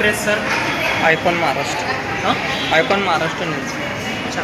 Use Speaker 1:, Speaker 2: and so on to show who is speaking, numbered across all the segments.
Speaker 1: Address sir?
Speaker 2: Icon Maharashtra.
Speaker 1: हां,
Speaker 2: icon Maharashtra news.
Speaker 1: अच्छा.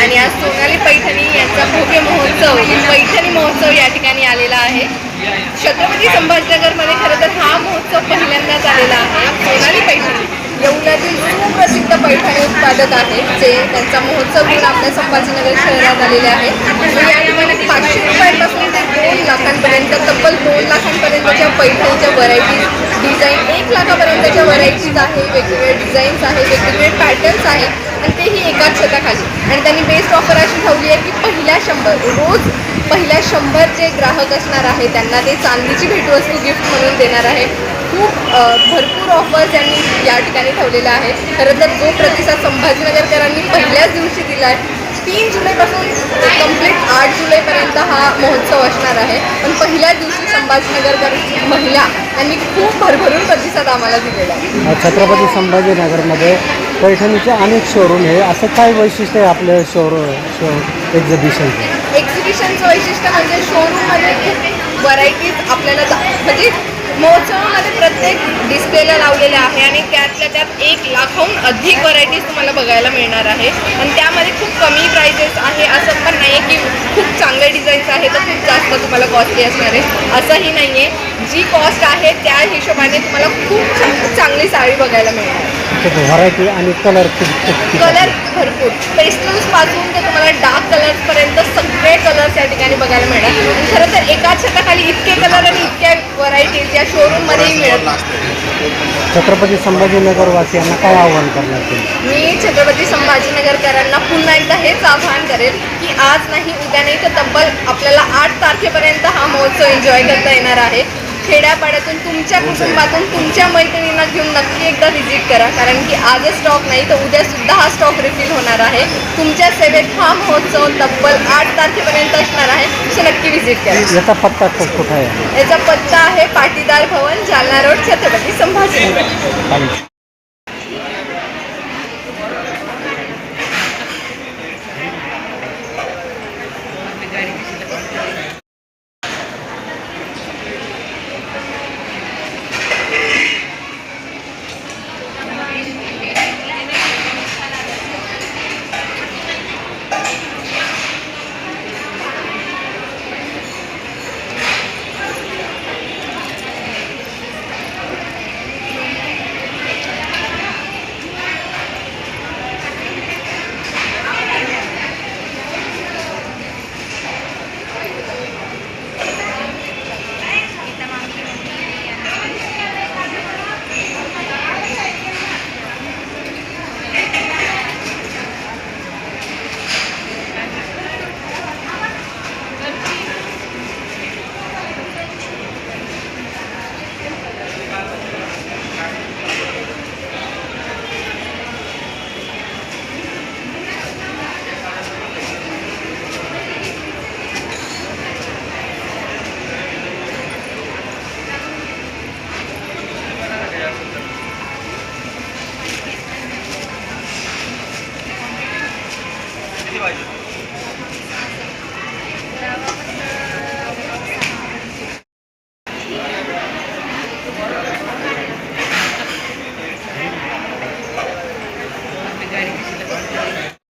Speaker 3: आणि आज सोनाली पैठणी यांचा भव्य महोत्सव पैठणी महोत्सव या ठिकाणी आलेला आहे. छत्रपती संभाजीनगरमध्ये खरं तर हा महोत्सव पहिल्यांदाच आलेला आहे. सोनाली पैठणी येवल्यातील सुप्रसिद्ध पैठणी उत्पादक आहेत जे त्यांचा महोत्सव घेऊन आपल्या संभाजीनगर शहरात आलेले आहेत. या ठिकाणी 500 रुपयांपासून ते 2 लाखांपर्यंत तब्बल 2 लाखांपर्यंतच्या पैठणीच्या व्हरायटीज, डिझाईन 1 लाखापर्यंतच्या व्हरायटीज आहे, वेगवेगळे डिझाईन्स आहे, वेगवेगळे पॅटर्न्स आहेत आणि तेही एकाच छताखाली. आणि त्यांनी बेस्ट ऑफर अशी ठेवली आहे की पहिल्या 100 जे ग्राहक असणार आहे त्यांना ते चांदीची भेटवस्तू गिफ्ट म्हणून देणार आहे. खूप भरपूर ऑफर्स त्यांनी या ठिकाणी ठेवलेल्या आहेत. खरं तर जो प्रतिसाद संभाजीनगरकरांनी पहिल्याच दिवशी दिला आहे, 3 जुलैपासून कंप्लीट 8 जुलैपर्यंत हा महोत्सव असणार आहे. पण पहिल्या दिवशी संभाजीनगरकर महिला यांनी खूप भरभरून प्रतिसाद आम्हाला दिलेला आहे.
Speaker 4: छत्रपती संभाजीनगरमध्ये पैठणीचे अनेक शोरूम आहे. असं काय वैशिष्ट्य आहे आपल्या
Speaker 3: एक्झिबिशनचं वैशिष्ट्य म्हणजे शोरूममध्ये खूप व्हरायटीज आपल्याला म्हणजे महोत्सवामध्ये प्रत्येक डिस्प्लेला लावलेल्या आहे आणि त्यातल्या त्यात 1 लाखाहून अधिक व्हरायटीज तुम्हाला बघायला मिळणार आहे. आणि त्यामध्ये खूप कमी प्राइजेस आहे असं पण नाही की खूप चांगले डिझाईन्स आहे तर खूप जास्त तुम्हाला कॉस्टली असणार आहे असंही नाही आहे. जी कॉस्ट आहे त्या हिशोबाने तुम्हाला खूप चांगली साडी बघायला मिळणार.
Speaker 4: व्हरायटी आणि कलर
Speaker 3: भरपूर पेस्टल्सपासून तर तुम्हाला डार्क कलर्सपर्यंत सगळे कलर्स या ठिकाणी बघायला मिळणार. खरं तर एकाच छताखाली इतके कलर आणि इतक्या व्हरायटीज या शोरूममध्येही मिळत नसतात.
Speaker 4: छत्रपती संभाजीनगर वासियांना काय आव्हान करणार तुम्ही?
Speaker 3: मी छत्रपती संभाजीनगरकरांना पुन्हा एकदा हेच आवाहन करेल की आज नाही उद्या नाही तर तब्बल आपल्याला 8 तारखेपर्यंत हा महोत्सव एन्जॉय करता येणार आहे. खेड्यापाड्यातून तुमच्या कुटुंबातून तुमच्या मैत्रिणींना घेऊन नक्की एकदा व्हिजिट करा, कारण की आजच स्टॉक नाही तर उद्यासुद्धा हा स्टॉक रिफिल होणार आहे. तुमच्या सेवेत हा महोत्सव तब्बल 8 तारखेपर्यंत असणार आहे, सो नक्की व्हिजिट करा.
Speaker 4: याचा पत्ता कुठे आहे?
Speaker 3: याचा पत्ता आहे पाटीदार भवन, जालना रोड, छत्रपती संभाजीनगर.
Speaker 1: किती पाहिजे?